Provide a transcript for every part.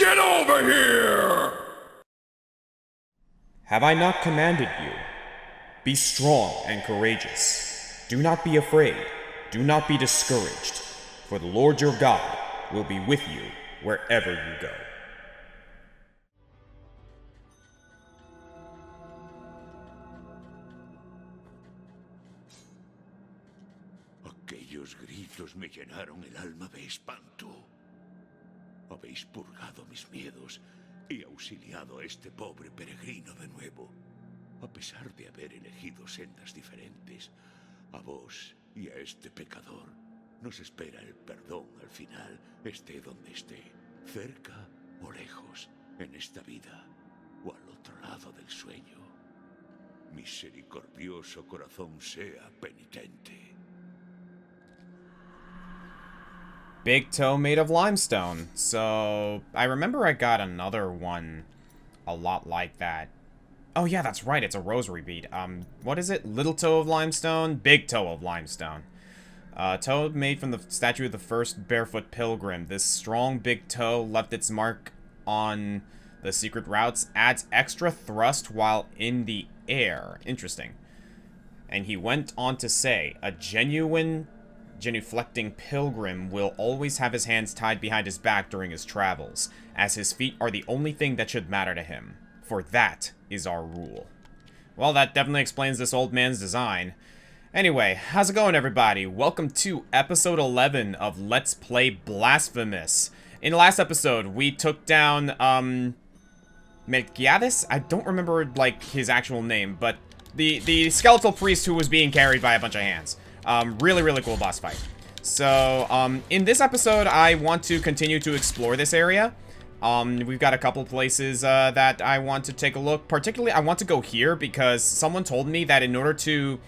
Get over here! Have I not commanded you? Be strong and courageous. Do not be afraid. Do not be discouraged. For the Lord your God will be with you wherever you go. Aquellos gritos me llenaron el alma de espanto. Habéis purgado mis miedos y auxiliado a este pobre peregrino de nuevo. A pesar de haber elegido sendas diferentes, a vos y a este pecador nos espera el perdón al final, esté donde esté, cerca o lejos, en esta vida o al otro lado del sueño. Misericordioso corazón sea penitente. Big toe made of limestone. So, I remember I got another one a lot like that. Oh yeah, that's right, it's a rosary bead. What is it? Little toe of limestone? Big toe of limestone. Toe made from the statue of the first barefoot pilgrim. This strong big toe left its mark on the secret routes, adds extra thrust while in the air. Interesting. And he went on to say, a genuflecting pilgrim will always have his hands tied behind his back during his travels, as his feet are the only thing that should matter to him. For that is our rule. Well, that definitely explains this old man's design. Anyway, how's it going, everybody? Welcome to episode 11 of Let's Play Blasphemous. In the last episode, we took down, Mechassault? I don't remember, like, his actual name, but the skeletal priest who was being carried by a bunch of hands. Really, really cool boss fight. So, in this episode, I want to continue to explore this area. We've got a couple places, that I want to take a look. Particularly, I want to go here because someone told me that in order to,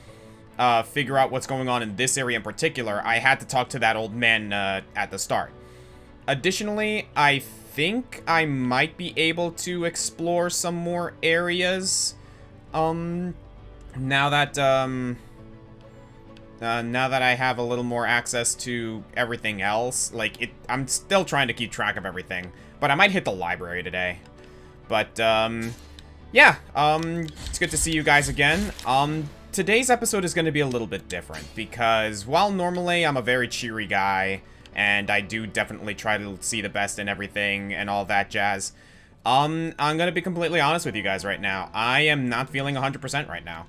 figure out what's going on in this area in particular, I had to talk to that old man, at the start. Additionally, I think I might be able to explore some more areas, now that I have a little more access to everything else. Like, I'm still trying to keep track of everything. But I might hit the library today. But, yeah. It's good to see you guys again. Today's episode is going to be a little bit different. Because while normally I'm a very cheery guy, and I do definitely try to see the best in everything and all that jazz, I'm going to be completely honest with you guys right now. I am not feeling 100% right now.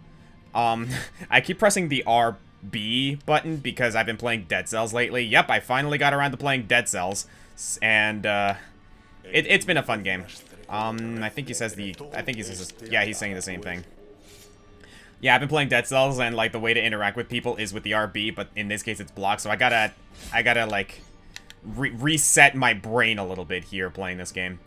I keep pressing the RB button because I've been playing Dead Cells lately. Yep, I finally got around to playing Dead Cells. And, it's been a fun game. I think he says yeah, he's saying the same thing. Yeah, I've been playing Dead Cells, and, like, the way to interact with people is with the RB, but in this case it's blocked, so I gotta, like, reset my brain a little bit here playing this game.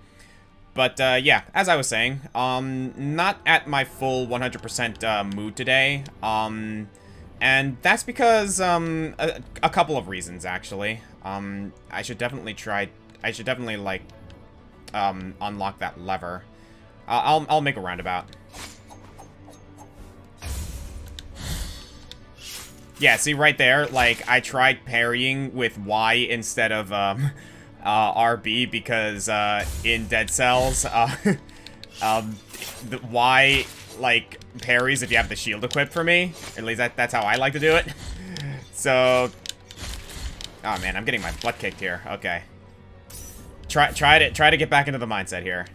But, yeah, as I was saying, not at my full 100% mood today, and that's because, a couple of reasons, actually. I should definitely, like, unlock that lever. I'll make a roundabout. Yeah, see right there, like, I tried parrying with Y instead of, RB because, in Dead Cells, the Y, like, parries if you have the shield equipped for me. At least that's how I like to do it. So, oh man, I'm getting my butt kicked here. Okay. Try to get back into the mindset here.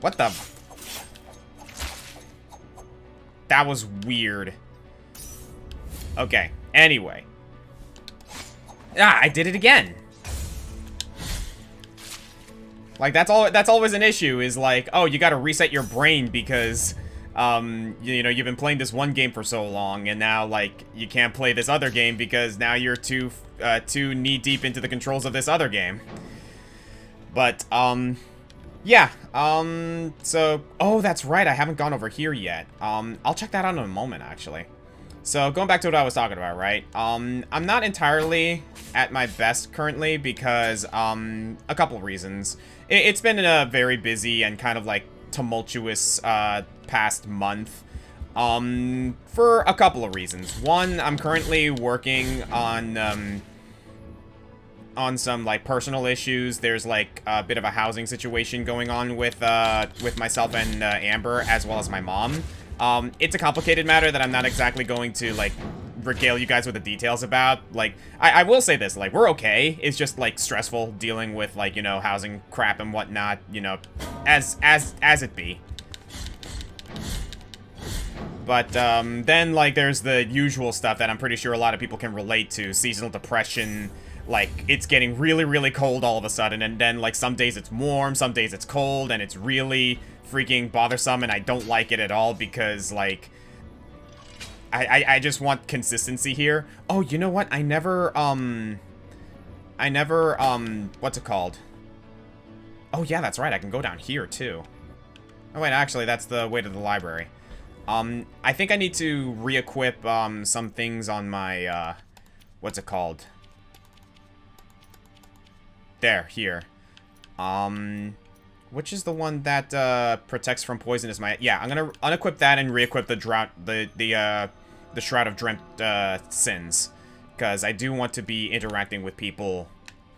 What the? That was weird. Okay. Anyway. Ah, I did it again. Like, that's always an issue, is like, oh, you gotta reset your brain because, you know, you've been playing this one game for so long, and now, like, you can't play this other game because now you're too knee-deep into the controls of this other game. But, yeah, so, oh, that's right, I haven't gone over here yet. I'll check that out in a moment, actually. So, going back to what I was talking about, right? I'm not entirely at my best currently because, a couple of reasons. It's been a very busy and kind of, like, tumultuous, past month. For a couple of reasons. One, I'm currently working on on some, like, personal issues. There's, like, a bit of a housing situation going on with myself and Amber, as well as my mom. It's a complicated matter that I'm not exactly going to, like, regale you guys with the details about. Like, I will say this, like, we're okay. It's just, like, stressful dealing with, like, you know, housing crap and whatnot, you know, as it be. But, then, like, there's the usual stuff that I'm pretty sure a lot of people can relate to. Seasonal depression, like, it's getting really, really cold all of a sudden, and then, like, some days it's warm, some days it's cold, and it's really freaking bothersome, and I don't like it at all because, like, I just want consistency here. Oh, you know what? I never, what's it called? Oh, yeah, that's right. I can go down here, too. Oh, wait, actually, that's the way to the library. I think I need to re-equip, some things on my, what's it called? There, here. Which is the one that, protects from poisonous might? Yeah, I'm gonna unequip that and re-equip the Shroud of Dreamt, Sins. Because I do want to be interacting with people,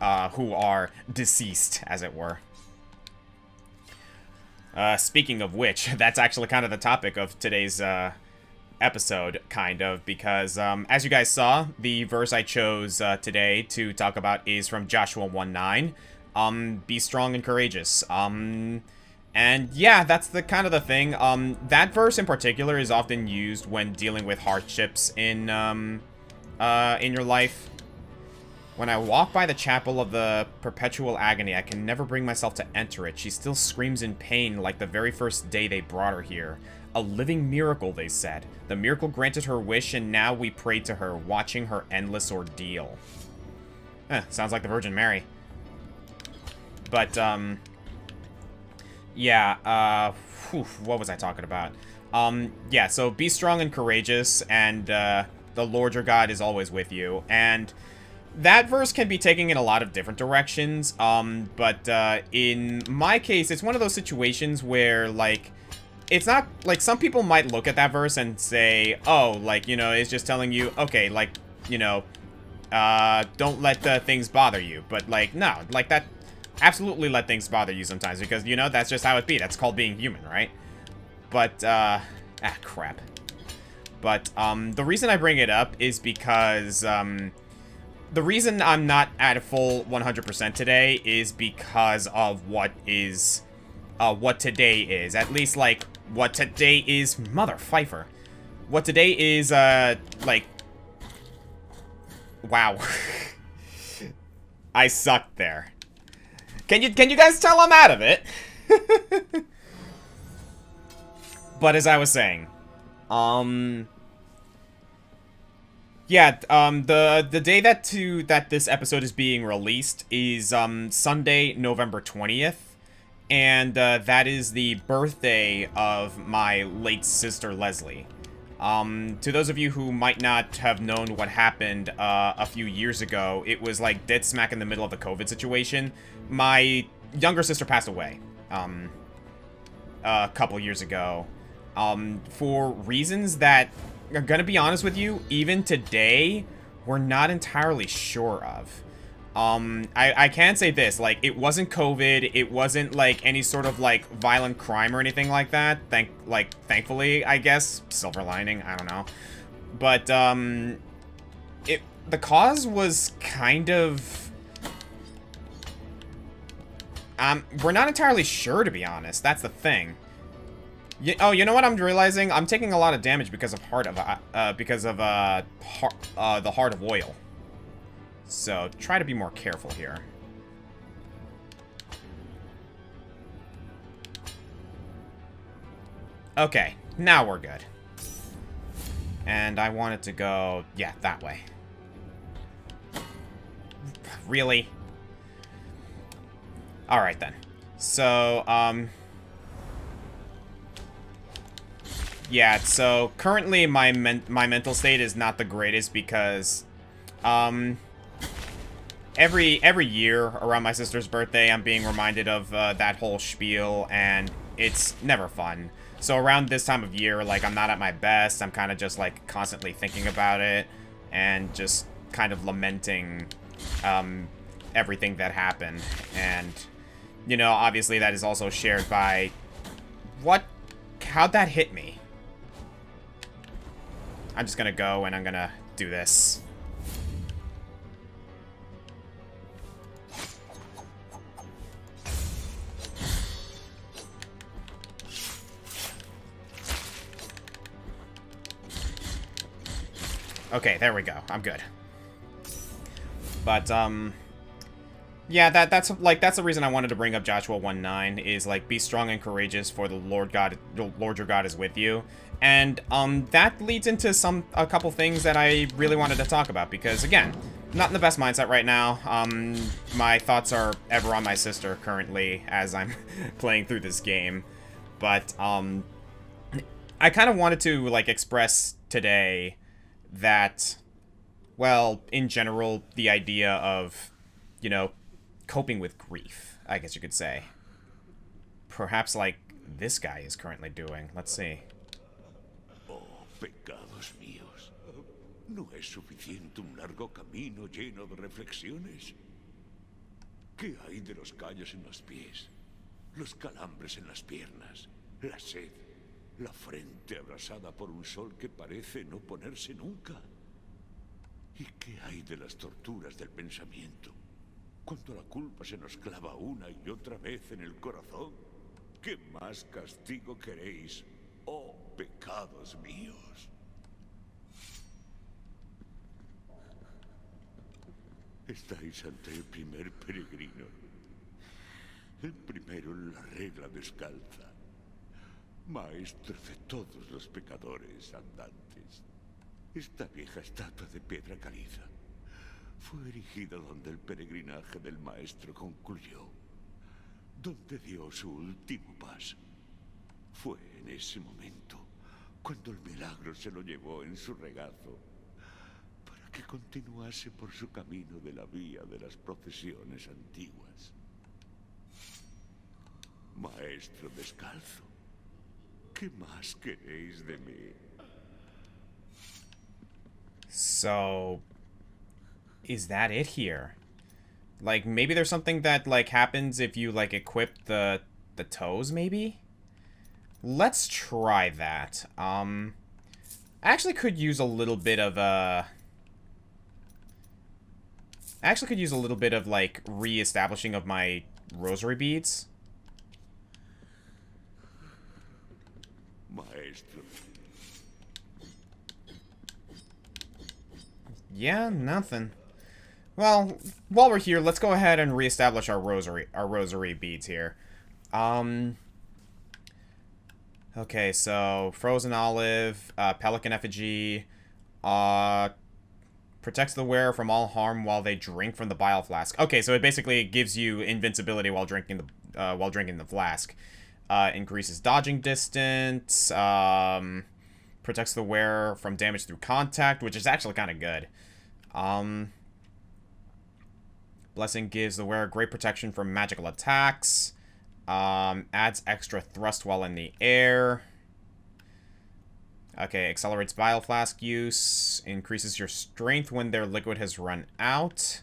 who are deceased, as it were. Speaking of which, that's actually kind of the topic of today's, episode, kind of, because, as you guys saw, the verse I chose, today to talk about is from Joshua 1:9. Be strong and courageous. And yeah, that's the kind of the thing. That verse in particular is often used when dealing with hardships in your life. When I walk by the chapel of the perpetual agony, I can never bring myself to enter it. She still screams in pain like the very first day they brought her here. A living miracle, they said. The miracle granted her wish, and now we pray to her, watching her endless ordeal. Sounds like the Virgin Mary. But, yeah, what was I talking about? Yeah, so be strong and courageous, and, the Lord your God is always with you, and that verse can be taken in a lot of different directions, but, in my case, it's one of those situations where, like, it's not, like, some people might look at that verse and say, oh, like, you know, it's just telling you, okay, like, you know, don't let the things bother you, but, like, no, like, that, absolutely let things bother you sometimes, because, you know, that's just how it be, that's called being human, right? But, crap. But, the reason I bring it up is because, the reason I'm not at a full 100% today is because of what today is. At least, like, what today is... Mother Pfeiffer. What today is, like... Wow. I sucked there. Can you guys tell I'm out of it? But as I was saying, yeah, the day that this episode is being released is, Sunday, November 20th, and, that is the birthday of my late sister, Leslie. To those of you who might not have known what happened, a few years ago, it was, like, dead smack in the middle of the COVID situation. My younger sister passed away, a couple years ago, for reasons that... I'm gonna be honest with you, even today, we're not entirely sure of. I can say this, like, it wasn't COVID, it wasn't, like, any sort of, like, violent crime or anything like that, thankfully, I guess, silver lining, I don't know. But, the cause was kind of... we're not entirely sure, to be honest, that's the thing. Oh, you know what I'm realizing? I'm taking a lot of damage because of the Heart of Oil. So, try to be more careful here. Okay, now we're good. And I want it to go, yeah, that way. Really? Alright then. So, yeah, so currently my mental state is not the greatest because, every year around my sister's birthday, I'm being reminded of, that whole spiel, and it's never fun. So around this time of year, like, I'm not at my best, I'm kind of just, like, constantly thinking about it, and just kind of lamenting, everything that happened. And, you know, obviously that is also shared by... What? How'd that hit me? I'm just gonna go and I'm gonna do this. Okay, there we go. I'm good. But, yeah, that's the reason I wanted to bring up Joshua 1:9, is, like, be strong and courageous, for the Lord your God is with you. And, that leads into a couple things that I really wanted to talk about, because, again, not in the best mindset right now. My thoughts are ever on my sister currently as I'm playing through this game. But, I kind of wanted to, like, express today that, well, in general, the idea of, you know, coping with grief, I guess you could say. Perhaps like this guy is currently doing. Let's see. Oh, pecados míos. ¿No es suficiente un largo camino lleno de reflexiones? ¿Qué hay de los callos en los pies? Los calambres en las piernas, la sed, la frente abrasada por un sol que parece no ponerse nunca. ¿Y qué hay de las torturas del pensamiento? Cuando la culpa se nos clava una y otra vez en el corazón. ¿Qué más castigo queréis, oh pecados míos? Estáis ante el primer peregrino. El primero en la regla descalza. Maestro de todos los pecadores andantes. Esta vieja estatua de piedra caliza fue erigida donde el peregrinaje del maestro concluyó, donde dio su último paso. Fue en ese momento cuando el milagro se lo llevó en su regazo para que continuase por su camino de la vía de las procesiones antiguas. Maestro descalzo, ¿qué más queréis de mí? So, is that it here? Like, maybe there's something that, like, happens if you, like, equip the toes, maybe? Let's try that. I actually could use a little bit of, like, re-establishing of my rosary beads. Maestro. Yeah, nothing. Well, while we're here, let's go ahead and reestablish our rosary beads here. Okay, so frozen olive, pelican effigy, protects the wearer from all harm while they drink from the bile flask. Okay, so it basically gives you invincibility while drinking the flask. Increases dodging distance, protects the wearer from damage through contact, which is actually kind of good. Blessing gives the wearer great protection from magical attacks. Adds extra thrust while in the air. Okay, accelerates bile flask use. Increases your strength when their liquid has run out.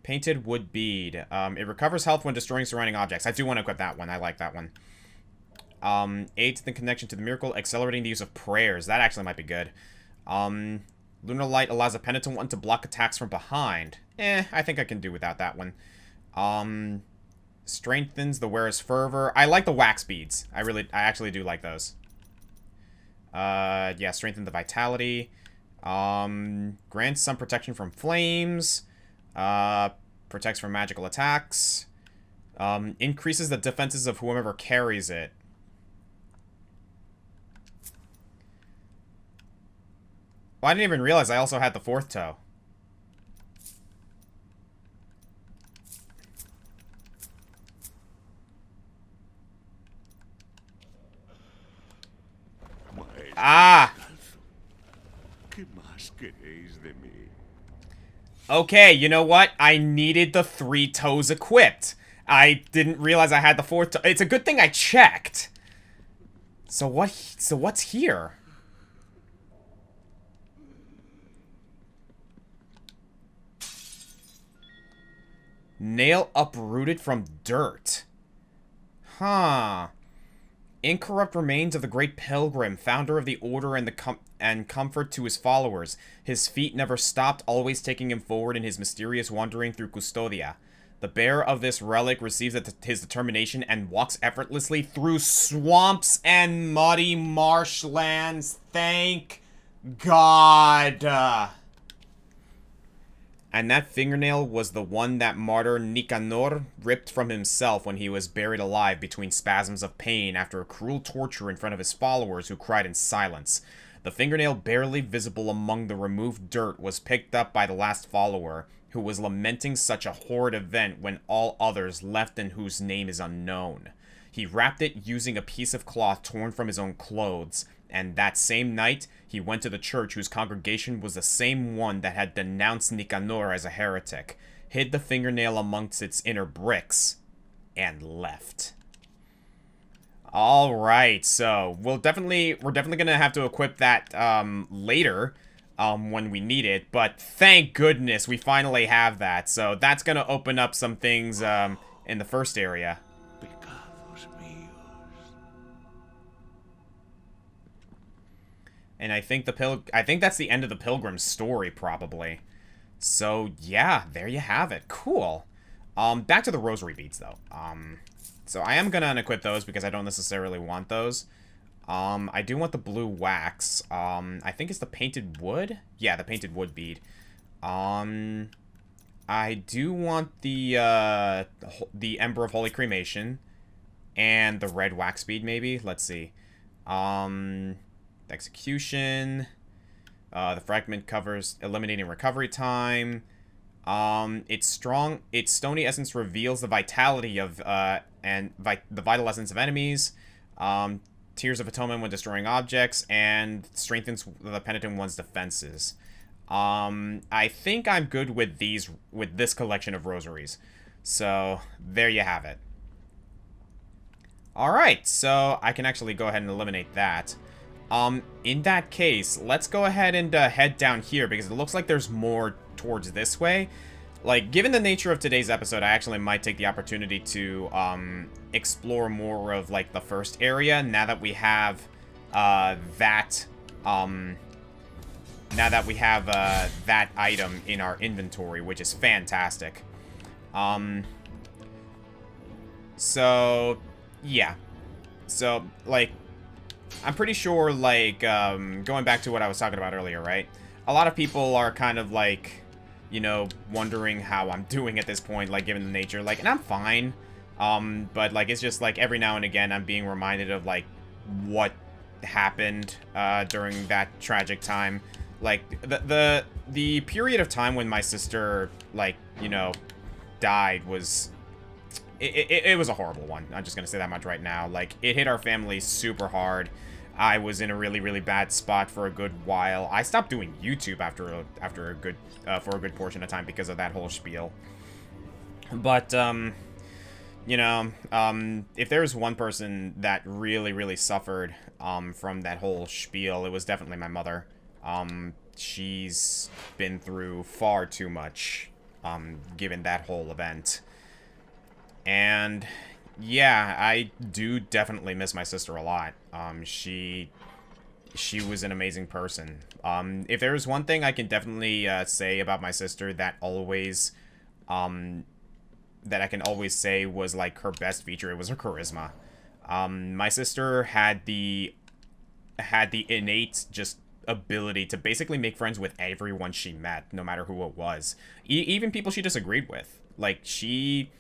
Painted wood bead. It recovers health when destroying surrounding objects. I do want to equip that one. I like that one. Aids the connection to the miracle, accelerating the use of prayers. That actually might be good. Lunar Light allows a penitent one to block attacks from behind. I think I can do without that one. Strengthens the wearer's fervor. I like the wax beads. I actually do like those. Yeah, strengthen the vitality. Grants some protection from flames. Protects from magical attacks. Increases the defenses of whoever carries it. Well, I didn't even realize I also had the fourth toe. Ah! Okay, you know what? I needed the 3 toes equipped. I didn't realize I had the 4th toe. It's a good thing I checked. So what's here? Nail uprooted from dirt. Huh. Incorrupt remains of the great pilgrim, founder of the order and comfort to his followers. His feet never stopped, always taking him forward in his mysterious wandering through Custodia. The bearer of this relic receives his determination and walks effortlessly through swamps and muddy marshlands. Thank God. And that fingernail was the one that martyr Nicanor ripped from himself when he was buried alive between spasms of pain after a cruel torture in front of his followers who cried in silence. The fingernail, barely visible among the removed dirt, was picked up by the last follower, who was lamenting such a horrid event when all others left and whose name is unknown. He wrapped it using a piece of cloth torn from his own clothes, and that same night, he went to the church whose congregation was the same one that had denounced Nicanor as a heretic, hid the fingernail amongst its inner bricks, and left. Alright, so we're definitely gonna have to equip that later when we need it, but thank goodness we finally have that. So that's gonna open up some things in the first area. And I think that's the end of the Pilgrim's story, probably. So, yeah, there you have it. Cool. Back to the rosary beads, though. So I am gonna unequip those because I don't necessarily want those. I do want the blue wax. I think it's the painted wood? Yeah, the painted wood bead. I do want the Ember of Holy Cremation. And the red wax bead, maybe? Let's see. Execution. The fragment covers eliminating recovery time. It's strong. Its stony essence reveals the vitality of the vital essence of enemies. Tears of Atonement when destroying objects, and strengthens the penitent one's defenses. I think I'm good with this collection of rosaries. So there you have it. All right, so I can actually go ahead and eliminate that. In that case, let's go ahead and head down here, because it looks like there's more towards this way. Like, given the nature of today's episode, I actually might take the opportunity to, explore more of, like, the first area, now that we have, that item in our inventory, which is fantastic. So, yeah. So, like, I'm pretty sure, like, going back to what I was talking about earlier, right? A lot of people are kind of, like, you know, wondering how I'm doing at this point, like, given the nature, like, and I'm fine. But, like, it's just, like, every now and again I'm being reminded of, like, what happened, during that tragic time. Like, the period of time when my sister, like, you know, died was... It was a horrible one. I'm just gonna say that much right now. Like, it hit our family super hard. I was in a really, really bad spot for a good while. I stopped doing YouTube after a good for a good portion of time because of that whole spiel. But you know, if there was one person that really, really suffered from that whole spiel, it was definitely my mother. She's been through far too much, given that whole event. And yeah, I do definitely miss my sister a lot. She was an amazing person. If there was one thing I can definitely say about my sister that always, that I can always say was like her best feature, it was her charisma. My sister had the innate just ability to basically make friends with everyone she met, no matter who it was, even people she disagreed with. Like, she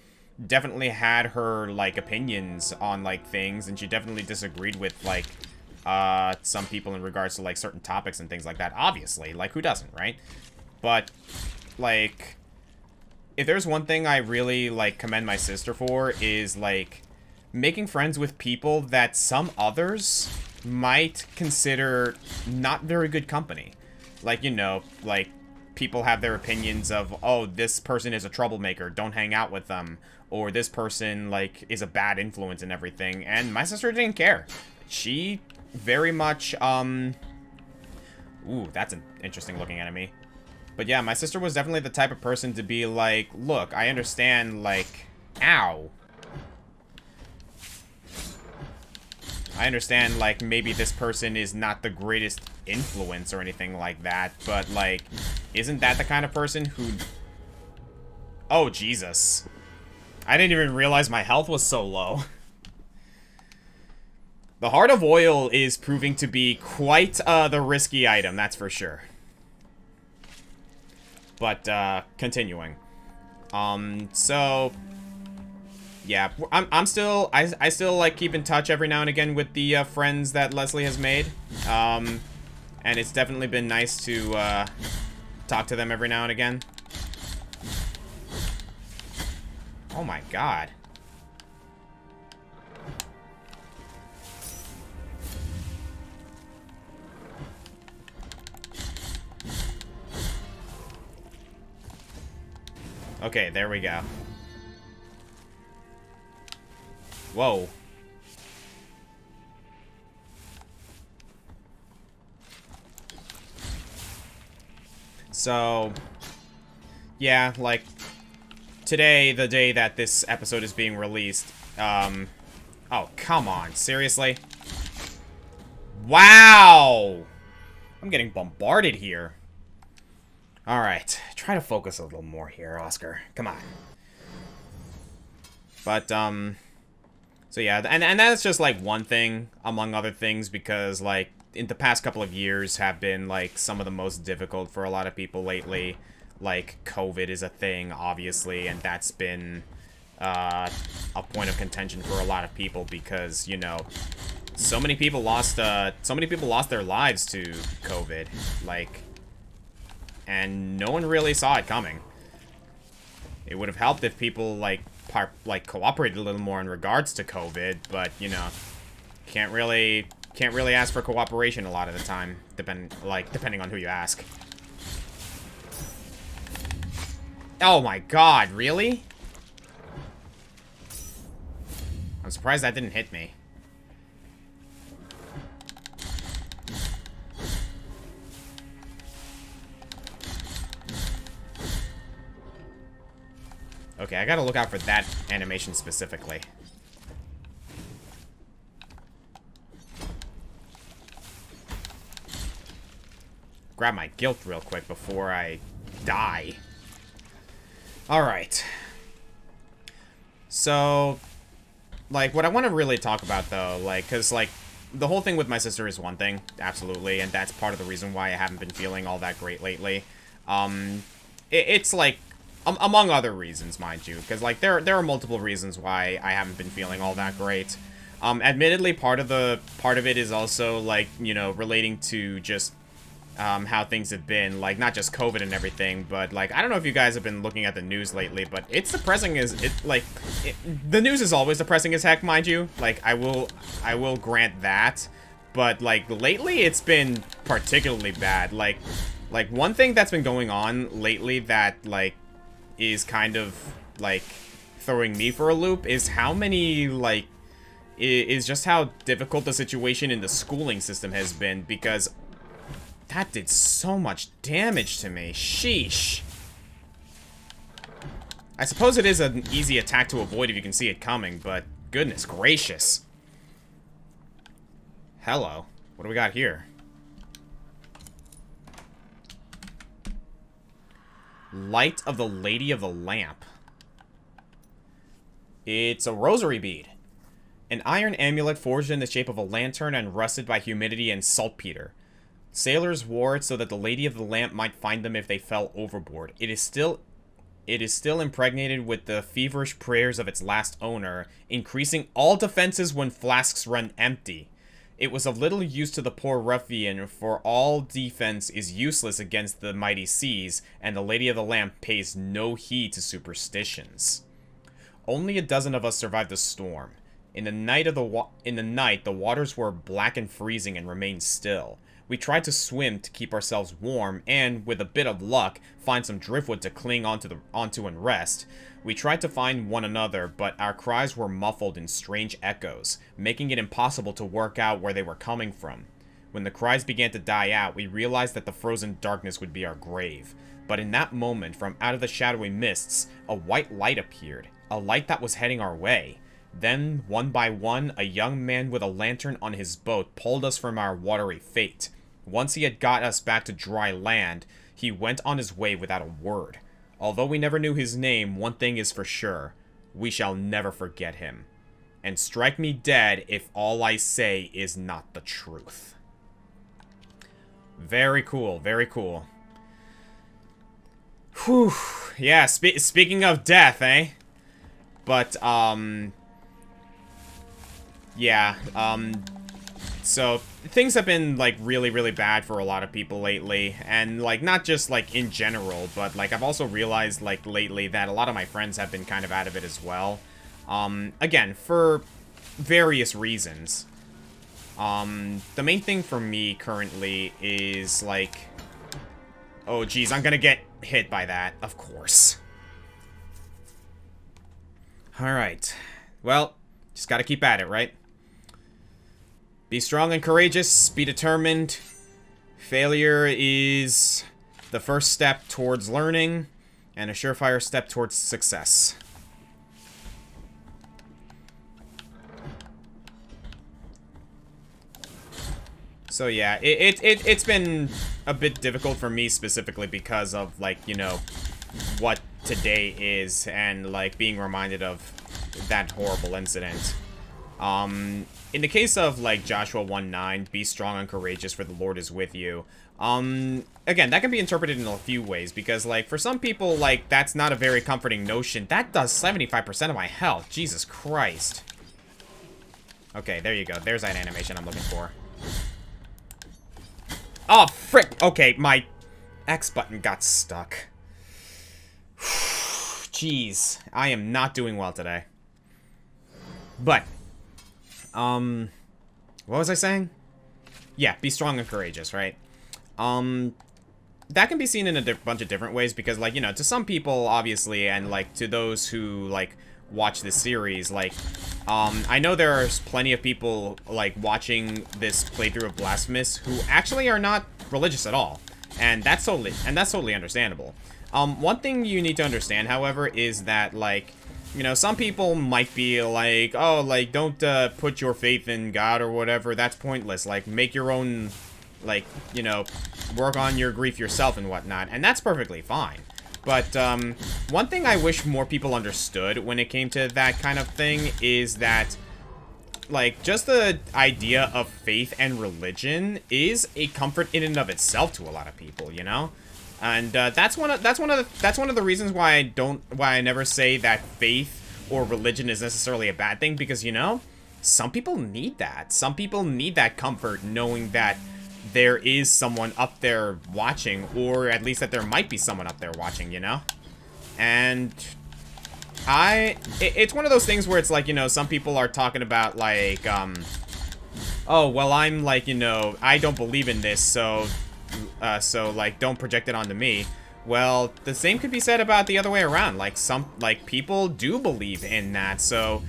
definitely had her, like, opinions on, like, things, and she definitely disagreed with, like, some people in regards to, like, certain topics and things like that. Obviously, like, who doesn't, right? But, like, if there's one thing I really, like, commend my sister for is, like, making friends with people that some others might consider not very good company. Like, you know, like, people have their opinions of, oh, this person is a troublemaker, don't hang out with them. Or this person, like, is a bad influence and everything. And my sister didn't care. She very much, ooh, that's an interesting looking enemy. But yeah, my sister was definitely the type of person to be like, look, I understand, like, ow. I understand, like, maybe this person is not the greatest influence or anything like that, but, like, isn't that the kind of person who... Oh, Jesus. I didn't even realize my health was so low. The Heart of Oil is proving to be quite the risky item, that's for sure. But, continuing. So... Yeah, I'm still, I still, like, keep in touch every now and again with the, friends that Leslie has made. And it's definitely been nice to, talk to them every now and again. Oh my god. Okay, there we go. Whoa. So, yeah, like, today, the day that this episode is being released, oh, come on, seriously? Wow! I'm getting bombarded here. Alright, try to focus a little more here, Oscar. Come on. But, so yeah, and that's just, like, one thing, among other things, because, like, in the past couple of years have been, like, some of the most difficult for a lot of people lately. Like, COVID is a thing, obviously, and that's been, a point of contention for a lot of people because, you know, so many people lost their lives to COVID, like, and no one really saw it coming. It would have helped if people, like, cooperated a little more in regards to COVID, but, you know, can't really ask for cooperation a lot of the time, depending on who you ask. Oh my god, really? I'm surprised that didn't hit me. Okay, I gotta look out for that animation specifically. Grab my guilt real quick before I die. Alright. So, like, what I want to really talk about, though, like, because, like, the whole thing with my sister is one thing, absolutely, and that's part of the reason why I haven't been feeling all that great lately. It's, like, among other reasons, mind you, because, like, there are multiple reasons why I haven't been feeling all that great. Admittedly, part of it is also, like, you know, relating to just how things have been, like, not just COVID and everything, but, like, I don't know if you guys have been looking at the news lately, but it's depressing as, the news is always depressing as heck, mind you, like, I will grant that, but, like, lately it's been particularly bad, like, one thing that's been going on lately that, like, is kind of, like, throwing me for a loop is how many, like, is just how difficult the situation in the schooling system has been, because that did so much damage to me. Sheesh. I suppose it is an easy attack to avoid if you can see it coming, but goodness gracious. Hello. What do we got here? Light of the Lady of the Lamp. It's a rosary bead. An iron amulet forged in the shape of a lantern and rusted by humidity and saltpeter. Sailors wore it so that the Lady of the Lamp might find them if they fell overboard. It is still impregnated with the feverish prayers of its last owner, increasing all defenses when flasks run empty. It was of little use to the poor ruffian, for all defense is useless against the mighty seas, and the Lady of the Lamp pays no heed to superstitions. Only a dozen of us survived the storm. In the night, the waters were black and freezing and remained still. We tried to swim to keep ourselves warm and, with a bit of luck, find some driftwood to cling onto and rest. We tried to find one another, but our cries were muffled in strange echoes, making it impossible to work out where they were coming from. When the cries began to die out, we realized that the frozen darkness would be our grave. But in that moment, from out of the shadowy mists, a white light appeared. A light that was heading our way. Then, one by one, a young man with a lantern on his boat pulled us from our watery fate. Once he had got us back to dry land, he went on his way without a word. Although we never knew his name, one thing is for sure. We shall never forget him. And strike me dead if all I say is not the truth. Very cool, very cool. Whew. Yeah, speaking of death, eh? But, yeah, so things have been, like, really, really bad for a lot of people lately, and, like, not just, like, in general, but, like, I've also realized, like, lately that a lot of my friends have been kind of out of it as well. Again, for various reasons. The main thing for me currently is, like... Oh, geez, I'm gonna get hit by that, of course. Alright. Well, just gotta keep at it, right? Be strong and courageous, be determined. Failure is the first step towards learning, and a surefire step towards success. So yeah, it's been a bit difficult for me specifically because of, like, you know, what today is, and, like, being reminded of that horrible incident. In the case of, like, Joshua 1:9, be strong and courageous, for the Lord is with you. Again, that can be interpreted in a few ways, because, like, for some people, like, that's not a very comforting notion. That does 75% of my health. Jesus Christ. Okay, there you go. There's that animation I'm looking for. Oh, frick! Okay, my X button got stuck. Jeez, I am not doing well today. But, what was I saying? Yeah, be strong and courageous, right? That can be seen in a bunch of different ways, because, like, you know, to some people, obviously, and, like, to those who, like, watch this series, like, I know there's plenty of people, like, watching this playthrough of Blasphemous who actually are not religious at all, and that's totally understandable. One thing you need to understand, however, is that, like, you know, some people might be like, oh, like, don't put your faith in God or whatever, that's pointless, like, make your own, like, you know, work on your grief yourself and whatnot, and that's perfectly fine. But, one thing I wish more people understood when it came to that kind of thing is that, like, just the idea of faith and religion is a comfort in and of itself to a lot of people, you know? And, that's one of the reasons why I never say that faith or religion is necessarily a bad thing, because, you know, some people need that. Some people need that comfort knowing that there is someone up there watching, or at least that there might be someone up there watching, you know? And it's one of those things where it's like, you know, some people are talking about, like, oh, well, I'm, like, you know, I don't believe in this, so, like, don't project it onto me. Well, the same could be said about the other way around. Like, people do believe in that, so,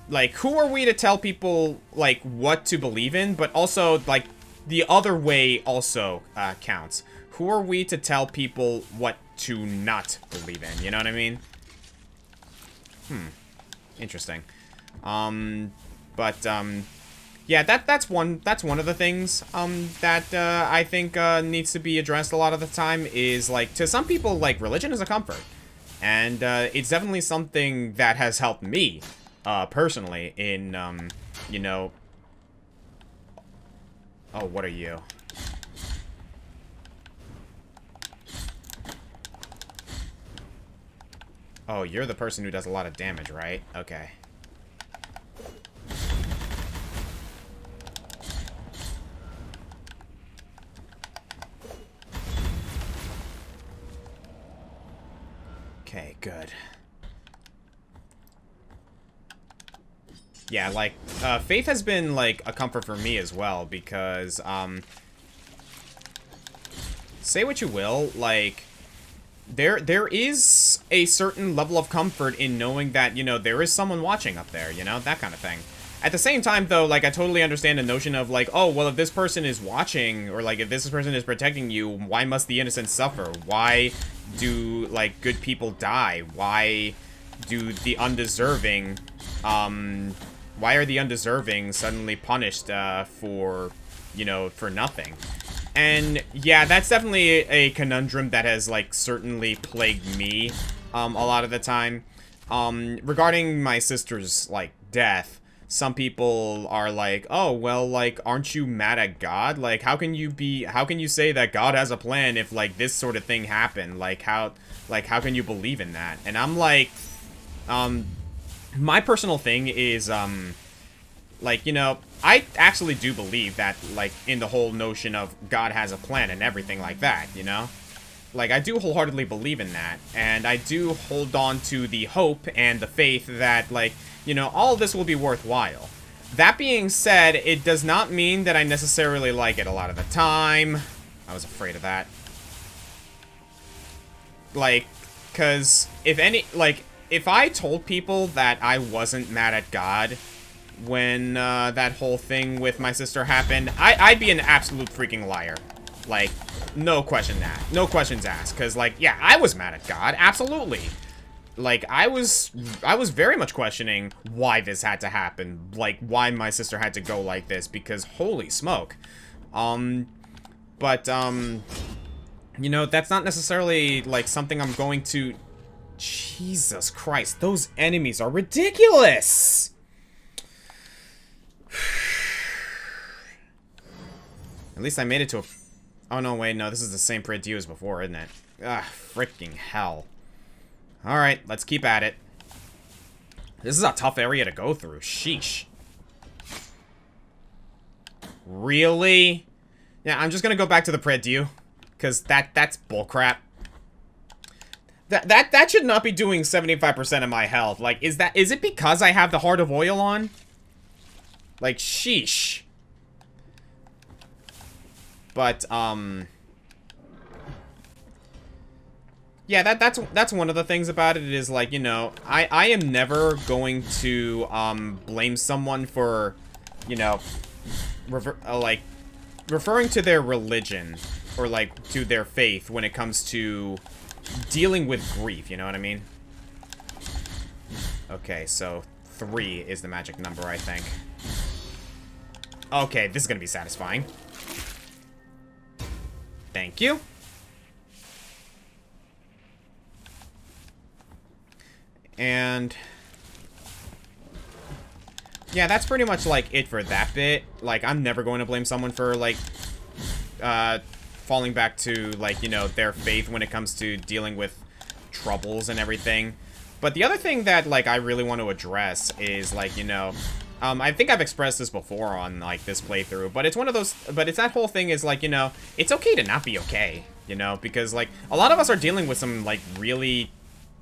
like, who are we to tell people, like, what to believe in, but also, like, the other way also counts. Who are we to tell people what to not believe in? You know what I mean? Interesting. Yeah, that's one of the things that I think needs to be addressed a lot of the time is, like, to some people, like, religion is a comfort. And it's definitely something that has helped me personally in, you know... Oh, what are you? Oh, you're the person who does a lot of damage, right? Okay. Okay, good. Yeah, like, faith has been, like, a comfort for me as well, because, say what you will, like, there is a certain level of comfort in knowing that, you know, there is someone watching up there, you know, that kind of thing. At the same time, though, like, I totally understand the notion of, like, oh, well, if this person is watching, or, like, if this person is protecting you, why must the innocent suffer? Why do, like, good people die? Why do the undeserving, why are the undeserving suddenly punished, for, you know, for nothing? And, yeah, that's definitely a conundrum that has, like, certainly plagued me, a lot of the time. Regarding my sister's, like, death, some people are like, oh, well, like, aren't you mad at God? Like, how can you say that God has a plan if, like, this sort of thing happened? Like, how can you believe in that? And I'm like, my personal thing is, like, you know, I actually do believe that, like, in the whole notion of God has a plan and everything like that, you know? Like, I do wholeheartedly believe in that, and I do hold on to the hope and the faith that, like, you know, all of this will be worthwhile. That being said, it does not mean that I necessarily like it a lot of the time. I was afraid of that. Like, because if I told people that I wasn't mad at God when that whole thing with my sister happened, I'd be an absolute freaking liar. Like, no questions asked. Because, like, yeah, I was mad at God, absolutely. Like, I was very much questioning why this had to happen. Like, why my sister had to go like this, because holy smoke. But, you know, that's not necessarily, like, something I'm going to... Jesus Christ, those enemies are ridiculous! At least I made it to a... Oh, no, wait, no, this is the same Purdue as before, isn't it? Ah, freaking hell. Alright, let's keep at it. This is a tough area to go through. Sheesh. Really? Yeah, I'm just gonna go back to the Purdue. Because that's bullcrap. That should not be doing 75% of my health. Like, is it because I have the Heart of Oil on? Like, sheesh. But, yeah, that's one of the things about it is, like, you know, I am never going to, blame someone for, you know, like, referring to their religion, or, like, to their faith when it comes to dealing with grief, you know what I mean? Okay, so 3 is the magic number, I think. Okay, this is gonna be satisfying. Thank you. And yeah, that's pretty much, like, it for that bit. Like, I'm never going to blame someone for, like, falling back to, like, you know, their faith when it comes to dealing with troubles and everything. But the other thing that, like, I really want to address is, like, you know, I think I've expressed this before on, like, this playthrough, but it's one of those, but it's that whole thing is, like, you know, it's okay to not be okay, you know, because, like, a lot of us are dealing with some, like, really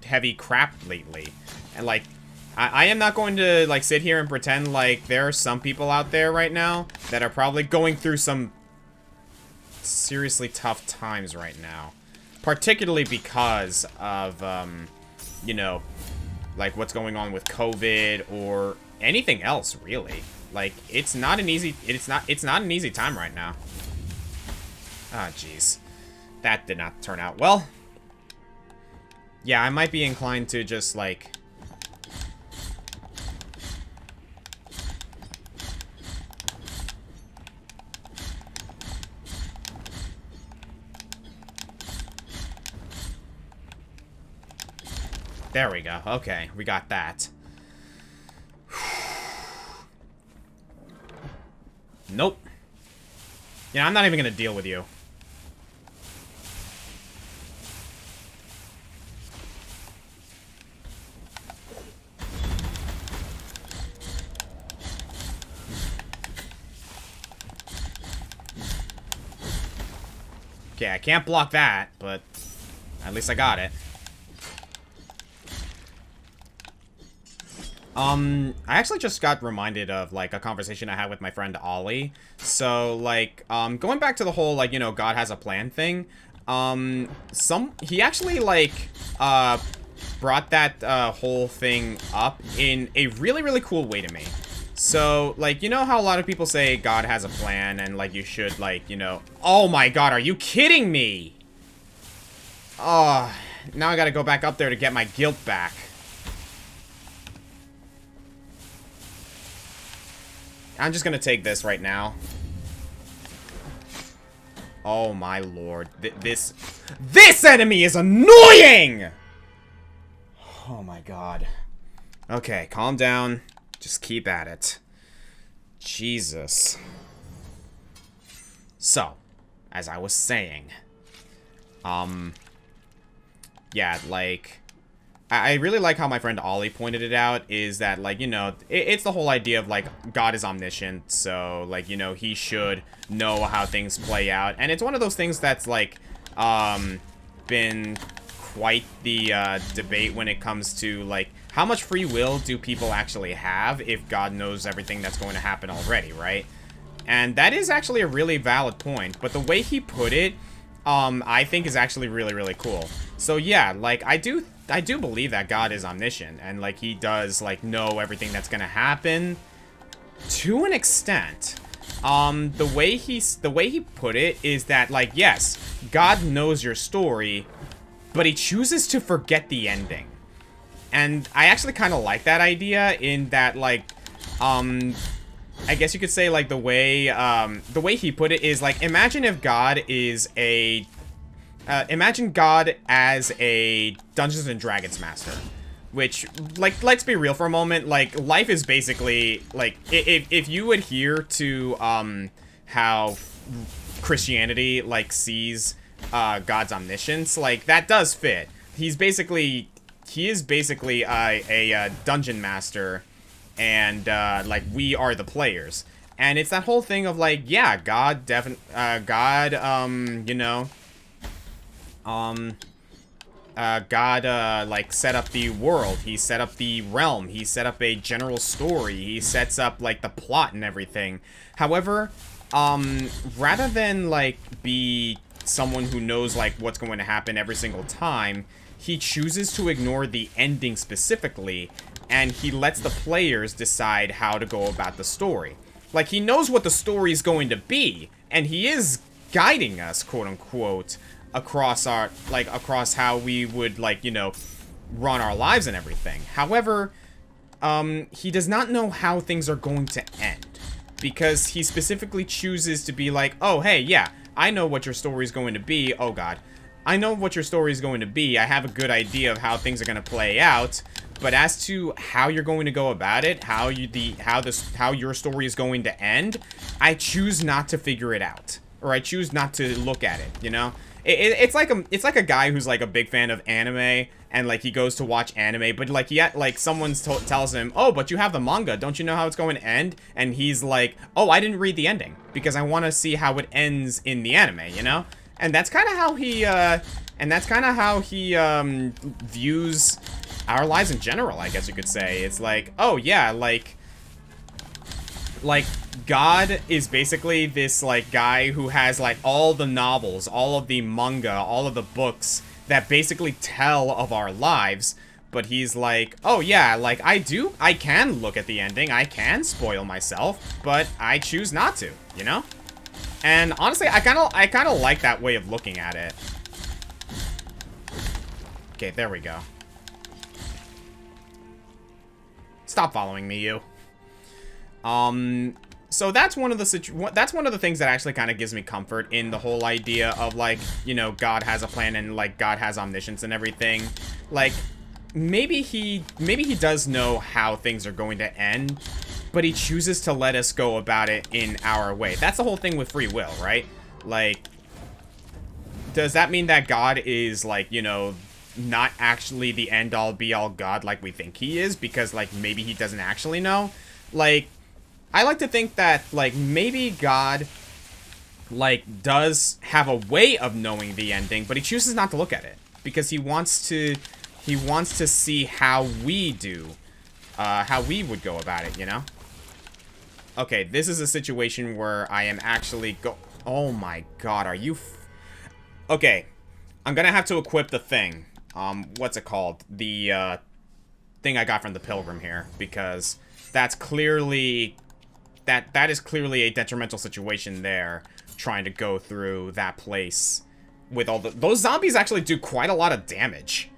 heavy crap lately, and, like, I am not going to, like, sit here and pretend like there are some people out there right now that are probably going through some seriously tough times right now, particularly because of, you know, like, what's going on with COVID or anything else, really. Like, it's not an easy time right now. Ah, jeez. That did not turn out well. Yeah, I might be inclined to just, like... There we go. Okay, we got that. Nope. Yeah, I'm not even gonna deal with you. Okay, I can't block that, but at least I got it. I actually just got reminded of, like, a conversation I had with my friend Ollie. So, like, going back to the whole, like, you know, God has a plan thing, he actually, like, brought that, whole thing up in a really, really cool way to me. So, like, you know how a lot of people say God has a plan and, like, you should, like, you know... Oh my god, are you kidding me? Oh, Now I gotta go back up there to get my guilt back. I'm just gonna take this right now. Oh my lord. This enemy is annoying! Oh my god. Okay, calm down. Just keep at it. Jesus. So, as I was saying, yeah, like, I really like how my friend Ollie pointed it out, is that, like, you know, it's the whole idea of, like, God is omniscient, so, like, you know, he should know how things play out, and it's one of those things that's, like, been quite the, debate when it comes to, like, how much free will do people actually have if God knows everything that's going to happen already, right? And that is actually a really valid point, but the way he put it, I think is actually really, really cool. So yeah, like, I do believe that God is omniscient, and, like, he does, like, know everything that's gonna happen to an extent. The way he put it is that, like, yes, God knows your story, but he chooses to forget the ending. And I actually kind of like that idea, in that, like, I guess you could say, like, the way he put it is, like, imagine if God is a, imagine God as a Dungeons and Dragons master. Which, like, let's be real for a moment, like, life is basically, like, if you adhere to, how Christianity, like, sees, God's omniscience, like, that does fit. He is basically a dungeon master, and, like, we are the players. And it's that whole thing of, like, yeah, God you know, God, like, set up the world, he set up the realm, he set up a general story, he sets up, like, the plot and everything. However, rather than, like, be someone who knows, like, what's going to happen every single time, he chooses to ignore the ending specifically, and he lets the players decide how to go about the story. Like, he knows what the story is going to be, and he is guiding us, quote-unquote, across our, like, across how we would, like, you know, run our lives and everything. However, he does not know how things are going to end, because he specifically chooses to be like, oh, hey, yeah, I know what your story is going to be. Oh, God. I know what your story is going to be. I have a good idea of how things are going to play out, but as to how you're going to go about it, how your story is going to end, I choose not to figure it out, or I choose not to look at it, you know? It's like a guy who's, like, a big fan of anime, and, like, he goes to watch anime, but, like, someone tells him, oh, but you have the manga, don't you know how it's going to end? And he's like, oh, I didn't read the ending, because I want to see how it ends in the anime, you know? And that's kind of how he, views our lives in general, I guess you could say. It's like, oh, yeah, like, God is basically this, like, guy who has, like, all the novels, all of the manga, all of the books that basically tell of our lives, but he's like, oh, yeah, like, I can look at the ending, I can spoil myself, but I choose not to, you know? And honestly, I kind of like that way of looking at it. Okay, there we go. Stop following me, you. So that's one of the things that actually kind of gives me comfort in the whole idea of, like, you know, God has a plan and, like, God has omniscience and everything. Like, maybe he does know how things are going to end, but he chooses to let us go about it in our way. That's the whole thing with free will, right? Like, does that mean that God is, like, you know, not actually the end-all be-all God like we think he is? Because, like, maybe he doesn't actually know? Like, I like to think that, like, maybe God, like, does have a way of knowing the ending, but he chooses not to look at it. Because he wants to see how we do, how we would go about it, you know? Okay, this is a situation where I am actually oh my god, are you okay, I'm gonna have to equip the thing. What's it called? The, thing I got from the Pilgrim here, because that's clearly... That is clearly a detrimental situation there, trying to go through that place with all the... Those zombies actually do quite a lot of damage.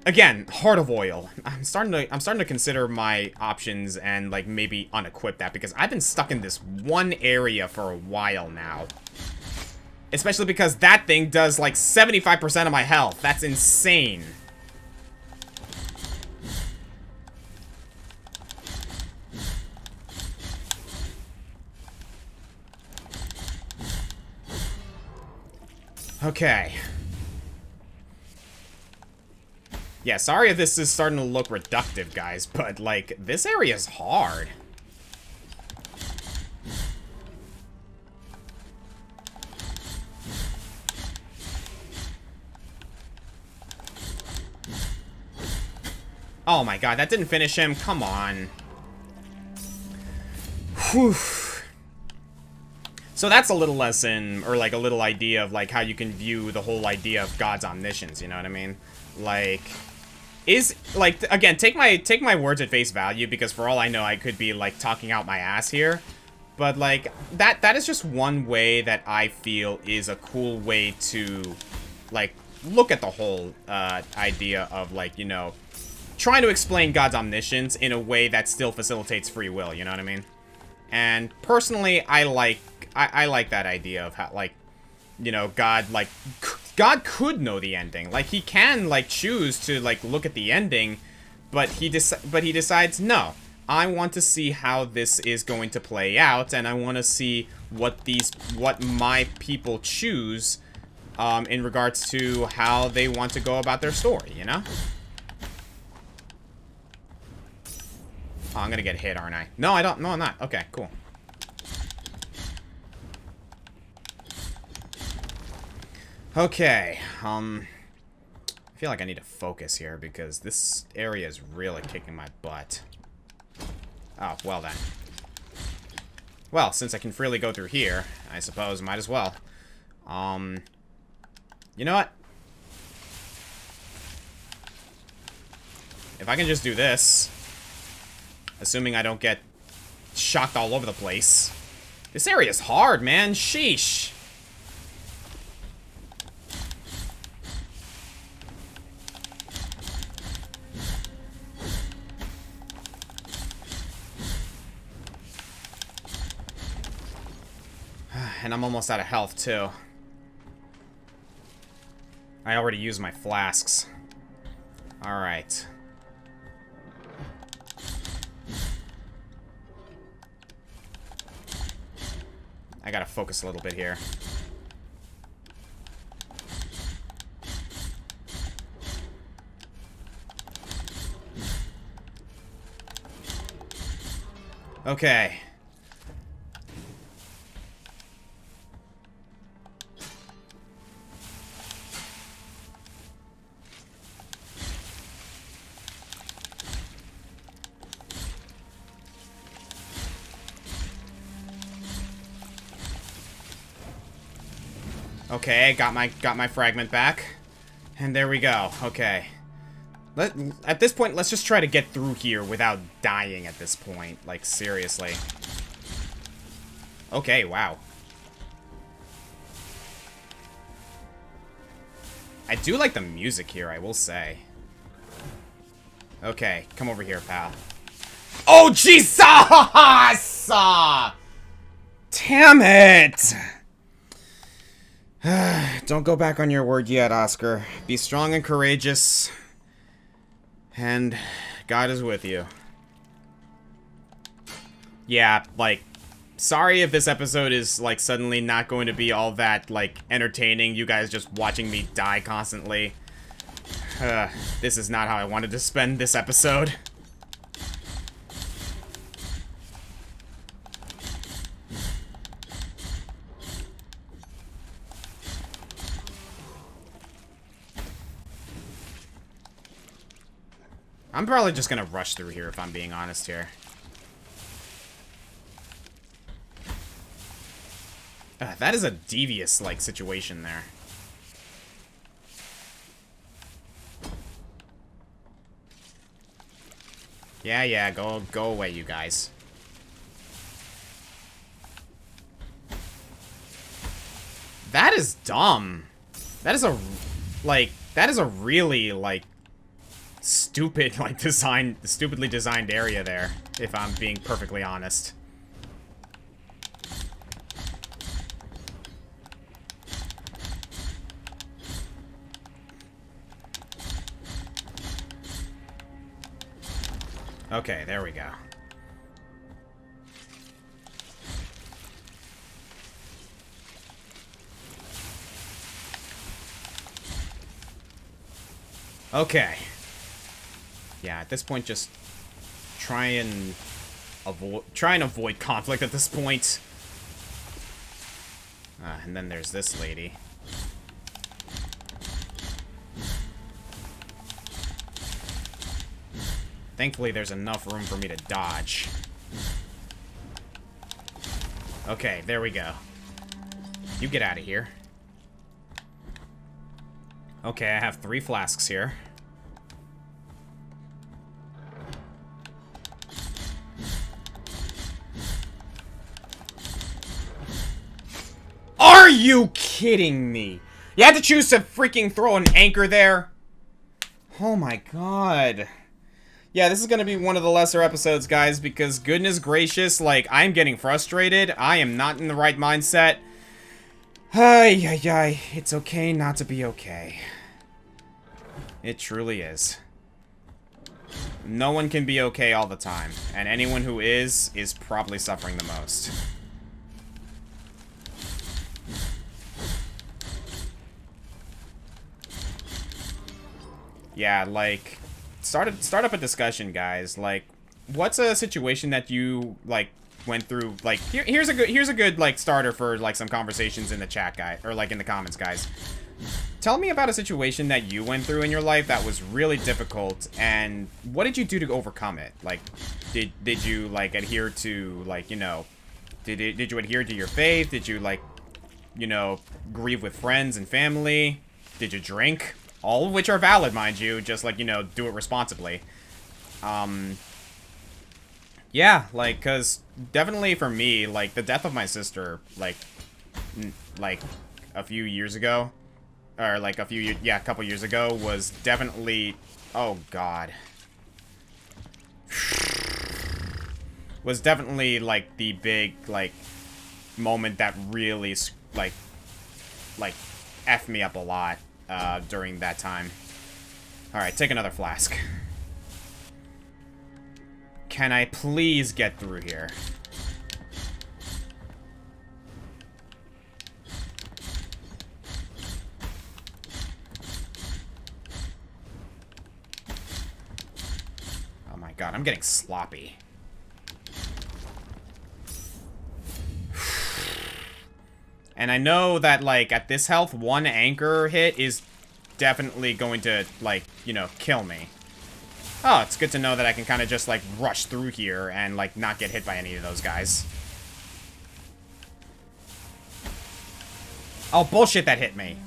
Again, Heart of Oil. I'm starting to consider my options and, like, maybe unequip that, because I've been stuck in this one area for a while now. Especially because that thing does, like, 75% of my health. That's insane. Okay. Yeah, sorry if this is starting to look reductive, guys, but, like, this area is hard. Oh my god, that didn't finish him? Come on. Whew. So that's a little lesson, or, like, a little idea of, like, how you can view the whole idea of God's omniscience, you know what I mean? Like... again, take my words at face value, because for all I know, I could be, like, talking out my ass here. But, like, that is just one way that I feel is a cool way to, like, look at the whole, idea of, like, you know, trying to explain God's omniscience in a way that still facilitates free will, you know what I mean? And, personally, I like that idea of how, like, you know, God could know the ending. Like, he can, like, choose to, like, look at the ending, but he decides, no, I want to see how this is going to play out, and I want to see what my people choose, in regards to how they want to go about their story, you know? Oh, I'm gonna get hit, aren't I? No, I don't. No, I'm not. Okay, cool. Okay, I feel like I need to focus here because this area is really kicking my butt. Oh, well then. Well, since I can freely go through here, I suppose might as well. You know what? If I can just do this, assuming I don't get shocked all over the place. This area is hard, man. Sheesh. And I'm almost out of health, too. I already used my flasks. Alright. I gotta focus a little bit here. Okay. Okay, got my fragment back. And there we go. Okay. At this point, let's just try to get through here without dying at this point. Like, seriously. Okay, wow. I do like the music here, I will say. Okay, come over here, pal. Oh, Jesus! Damn it! Don't go back on your word yet, Oscar. Be strong and courageous. And God is with you. Yeah, like, sorry if this episode is, like, suddenly not going to be all that, like, entertaining. You guys just watching me die constantly. This is not how I wanted to spend this episode. I'm probably just gonna rush through here if I'm being honest here. That is a devious, like, situation there. Yeah, go away, you guys. That is dumb. That is a, like, that is a really, like, stupid, like, stupidly designed area there, if I'm being perfectly honest. Okay, there we go. Okay. Yeah, at this point, just try and avoid conflict at this point. And then there's this lady. Thankfully, there's enough room for me to dodge. Okay, there we go. You get out of here. Okay, I have 3 flasks here. Are you kidding me? You had to choose to freaking throw an anchor there? Oh my god. Yeah, this is gonna be one of the lesser episodes, guys, because goodness gracious, like, I'm getting frustrated. I am not in the right mindset. Ay, ay, ay. It's okay not to be okay. It truly is. No one can be okay all the time, and anyone who is probably suffering the most. Yeah, like, start up a discussion, guys. Like, what's a situation that you, like, went through? Like, here's a good like starter for like some conversations in the chat, guys, or like in the comments, guys. Tell me about a situation that you went through in your life that was really difficult, and what did you do to overcome it? Like, did you like adhere to, like, you know, did you adhere to your faith? Did you, like, you know, grieve with friends and family? Did you drink? All of which are valid, mind you, just, like, you know, do it responsibly. Yeah, like, because definitely for me, like, the death of my sister, like a few years ago, or, like, a couple years ago, was definitely, oh, God. Was definitely, like, the big, like, moment that really, like, F'd me up a lot. During that time. Alright, take another flask. Can I please get through here? Oh my god, I'm getting sloppy. And I know that, like, at this health, 1 anchor hit is definitely going to, like, you know, kill me. Oh, it's good to know that I can kind of just, like, rush through here and, like, not get hit by any of those guys. Oh, bullshit, that hit me.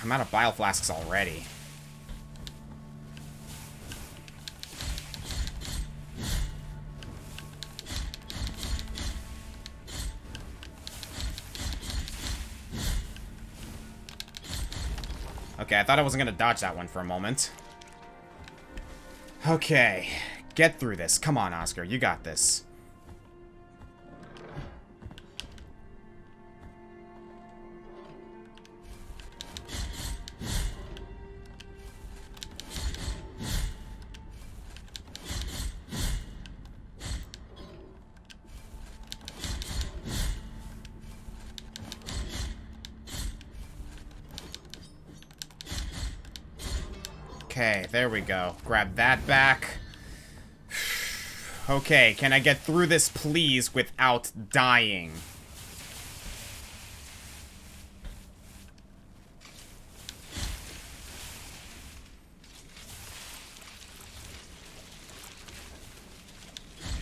I'm out of bile flasks already. Okay, I thought I wasn't gonna dodge that one for a moment. Okay, get through this. Come on, Oscar, you got this. Okay, there we go. Grab that back. Okay, can I get through this, please, without dying?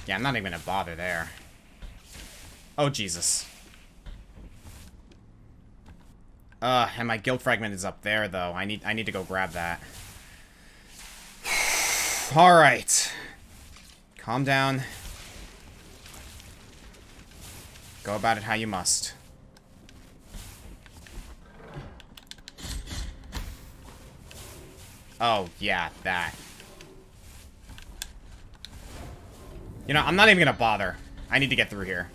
Yeah, I'm not even gonna bother there. Oh, Jesus. And my guild fragment is up there, though. I need to go grab that. Alright. Calm down. Go about it how you must. Oh, yeah, that. You know, I'm not even gonna bother. I need to get through here.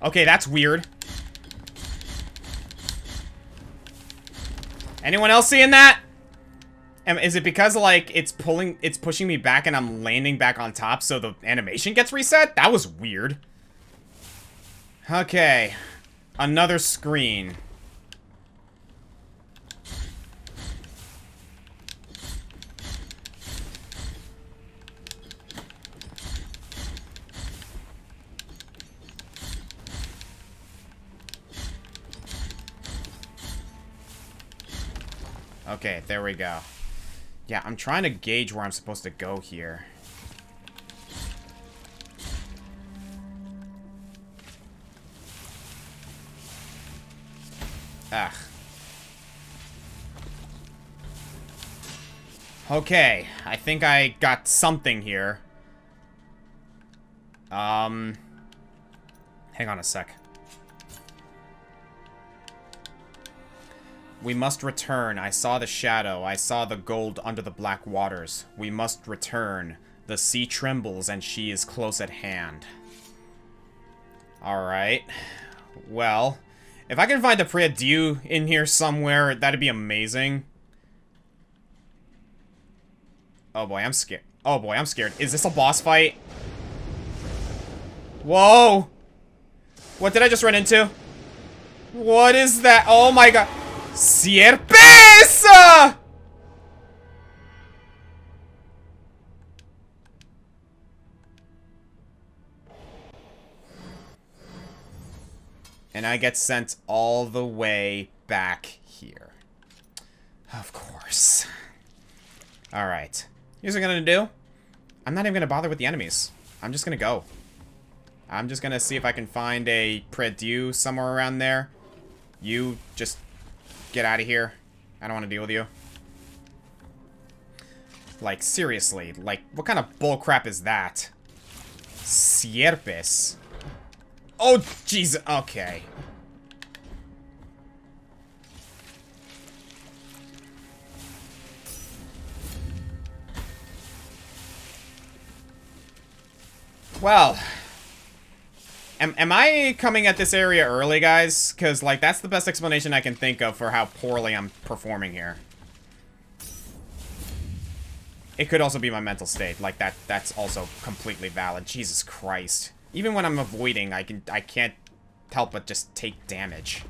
Okay, that's weird. Anyone else seeing that? Is it because, like, it's pushing me back and I'm landing back on top so the animation gets reset? That was weird. Okay. Another screen. Okay, there we go. Yeah, I'm trying to gauge where I'm supposed to go here. Ugh. Okay, I think I got something here. Hang on a sec. We must return. I saw the shadow. I saw the gold under the black waters. We must return. The sea trembles and she is close at hand. Alright. Well, if I can find a Prie-Dieu in here somewhere, that'd be amazing. Oh boy, I'm scared. Oh boy, I'm scared. Is this a boss fight? Whoa! What did I just run into? What is that? Oh my god. Sierpes! And I get sent all the way back here. Of course. Alright. Here's what I'm gonna do. I'm not even gonna bother with the enemies. I'm just gonna go. I'm just gonna see if I can find a Prie-Dieu somewhere around there. You just get out of here. I don't want to deal with you. Like, seriously. Like, what kind of bullcrap is that? Sierpes. Oh, Jesus. Okay. Well, am I coming at this area early, guys? Because, like, that's the best explanation I can think of for how poorly I'm performing here. It could also be my mental state. Like, that's also completely valid. Jesus Christ. Even when I'm avoiding, I can't help but just take damage.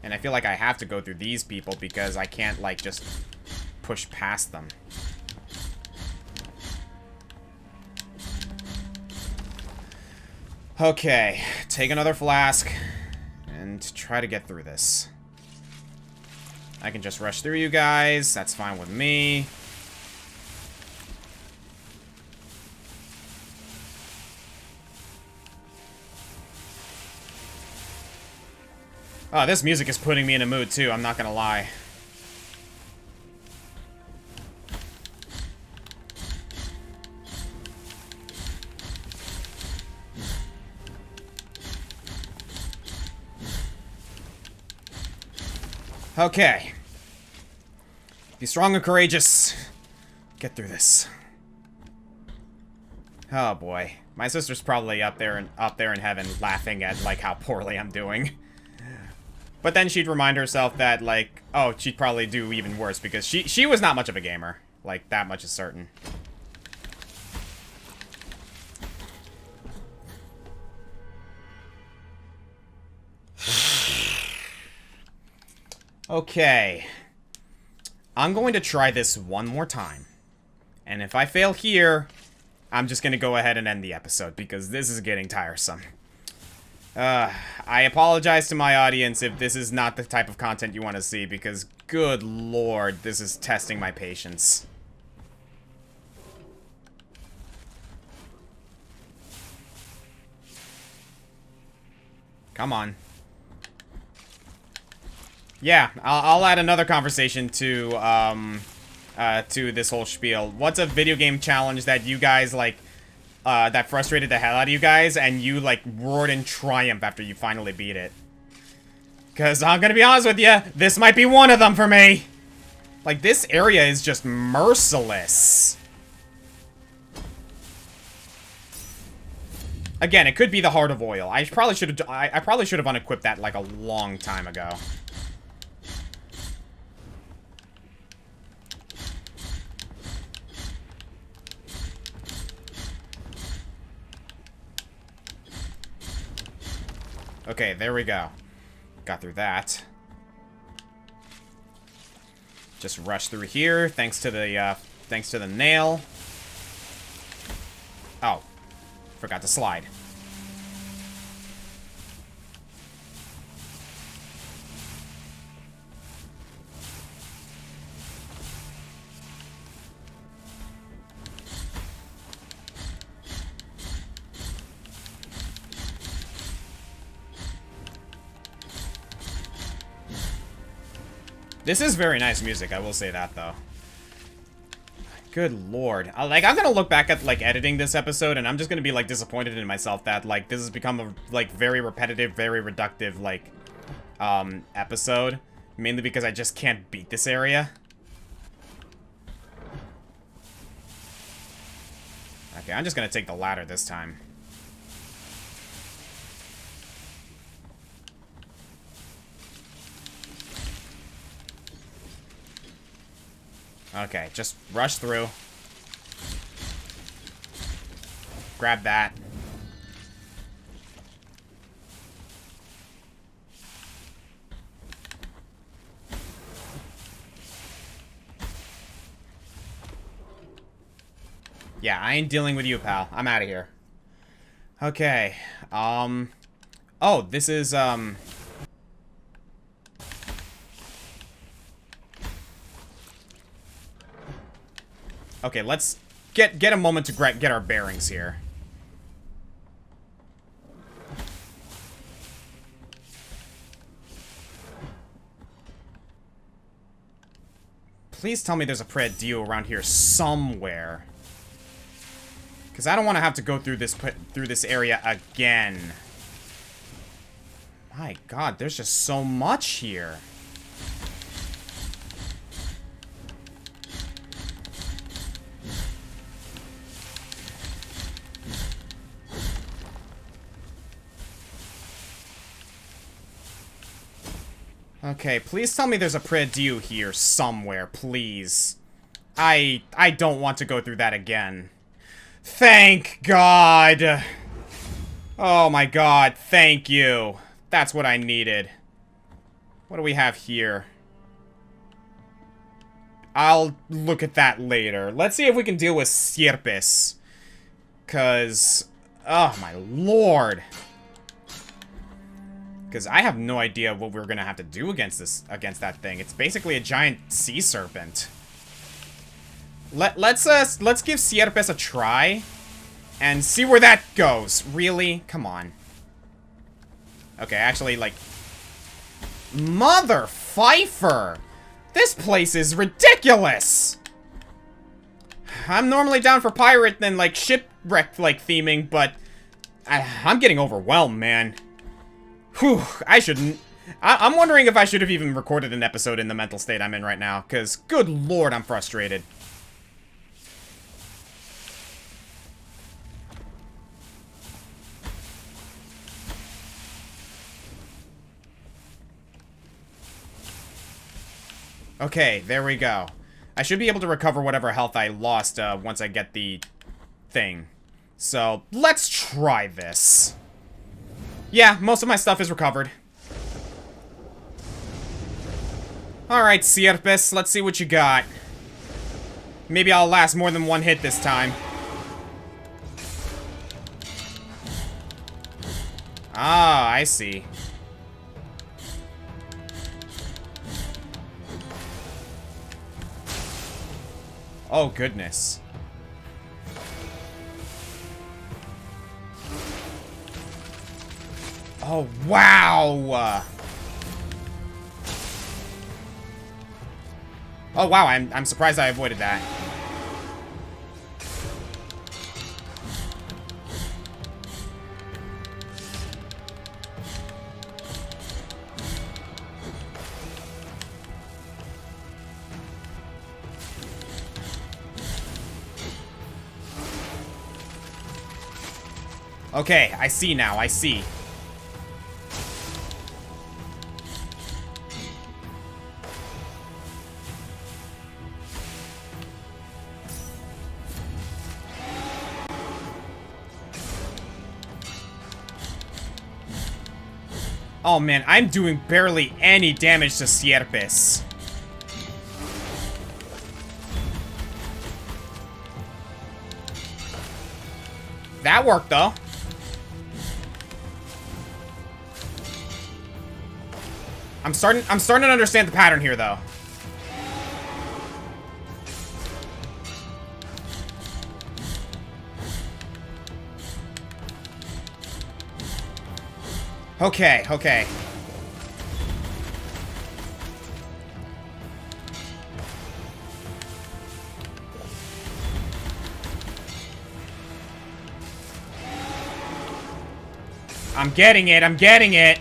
And I feel like I have to go through these people because I can't, like, just push past them. Okay, take another flask and try to get through this. I can just rush through you guys. That's fine with me. Oh, this music is putting me in a mood too, I'm not gonna lie. Okay. Be strong and courageous. Get through this. Oh boy. My sister's probably up there in heaven laughing at like how poorly I'm doing. But then she'd remind herself that like, oh, she'd probably do even worse because she was not much of a gamer. Like that much is certain. Okay. I'm going to try this one more time. And if I fail here, I'm just going to go ahead and end the episode because this is getting tiresome. I apologize to my audience if this is not the type of content you want to see because, good lord, this is testing my patience. Come on. Yeah, I'll add another conversation to this whole spiel. What's a video game challenge that you guys, like, that frustrated the hell out of you guys, and you, like, roared in triumph after you finally beat it. Because I'm gonna be honest with you, this might be one of them for me. Like, this area is just merciless. Again, it could be the Heart of Oil. I probably should have unequipped that like a long time ago. Okay, there we go. Got through that. Just rush through here, thanks to the nail. Oh. Forgot to slide. This is very nice music, I will say that, though. Good lord. Like, I'm gonna look back at, like, editing this episode, and I'm just gonna be, like, disappointed in myself that, like, this has become a, like, very repetitive, very reductive, like, episode. Mainly because I just can't beat this area. Okay, I'm just gonna take the ladder this time. Okay, just rush through. Grab that. Yeah, I ain't dealing with you, pal. I'm out of here. Okay. Oh, this is, okay, let's get a moment to get our bearings here. Please tell me there's a Pred Dio around here somewhere. Because I don't want to have to go through this area again. My god, there's just so much here. Okay, please tell me there's a Pred Dio here somewhere, please. I don't want to go through that again. Thank God! Oh my god, thank you. That's what I needed. What do we have here? I'll look at that later. Let's see if we can deal with Sierpes. 'Cause... oh my lord. Because I have no idea what we're gonna have to do against that thing. It's basically a giant sea serpent. Let's give Sierpes a try and see where that goes. Really? Come on. Okay, actually, like, Mother Pfeiffer! This place is ridiculous! I'm normally down for pirate and, like, shipwreck, like, theming, but I'm getting overwhelmed, man. Whew, I shouldn't. I'm wondering if I should have even recorded an episode in the mental state I'm in right now, because, good lord, I'm frustrated. Okay, there we go. I should be able to recover whatever health I lost once I get the thing. So, let's try this. Yeah, most of my stuff is recovered. Alright, Sierpes, let's see what you got. Maybe I'll last more than one hit this time. Ah, I see. Oh, goodness. Oh, wow! Oh, wow, I'm surprised I avoided that. Okay, I see now, I see. Oh man, I'm doing barely any damage to Sierpes. That worked though. I'm starting to understand the pattern here though. Okay, okay. I'm getting it, I'm getting it.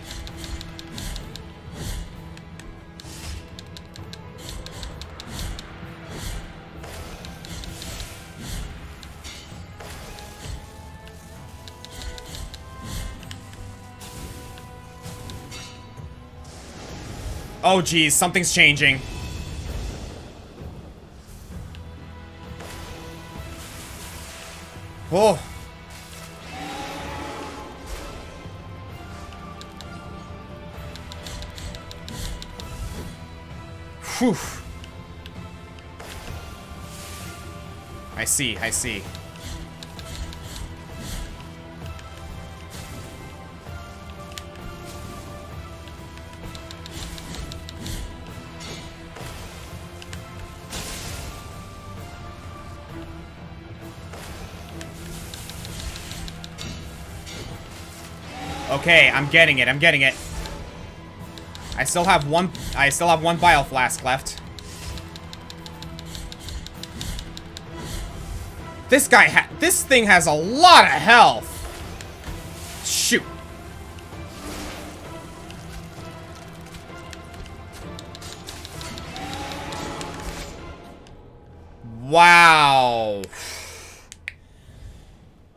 Oh geez, something's changing. Oh. Whew. I see, I see. Okay, I'm getting it, I'm getting it. I still have one bile flask left. This thing has a lot of health. Shoot. Wow.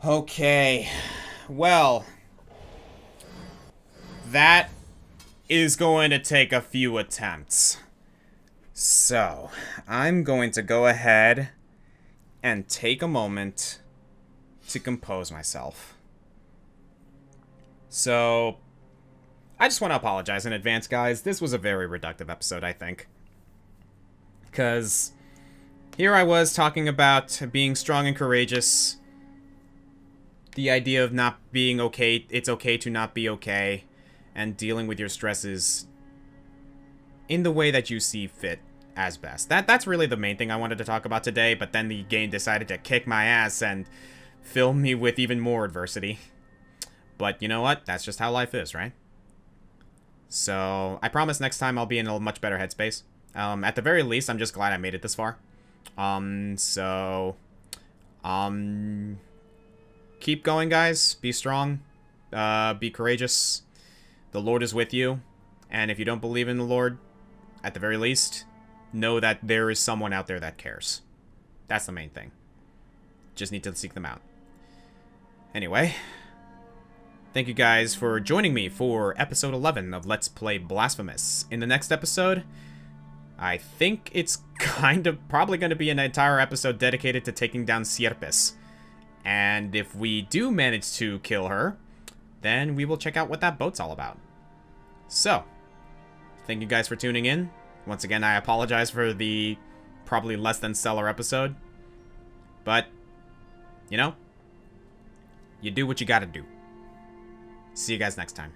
Okay. Well, that is going to take a few attempts. So, I'm going to go ahead and take a moment to compose myself. So, I just want to apologize in advance, guys. This was a very reductive episode, I think. Because here I was talking about being strong and courageous. The idea of not being okay, it's okay to not be okay. And dealing with your stresses in the way that you see fit as best. That's really the main thing I wanted to talk about today, but then the game decided to kick my ass and fill me with even more adversity. But you know what? That's just how life is, right? So, I promise next time I'll be in a much better headspace. At the very least, I'm just glad I made it this far. Keep going, guys. Be strong. Be courageous. The Lord is with you, and if you don't believe in the Lord, at the very least, know that there is someone out there that cares. That's the main thing. Just need to seek them out. Anyway, thank you guys for joining me for episode 11 of Let's Play Blasphemous. In the next episode, I think it's probably going to be an entire episode dedicated to taking down Sierpes. And if we do manage to kill her, then we will check out what that boat's all about. So, thank you guys for tuning in. Once again, I apologize for the probably less than stellar episode. But, you know, you do what you gotta do. See you guys next time.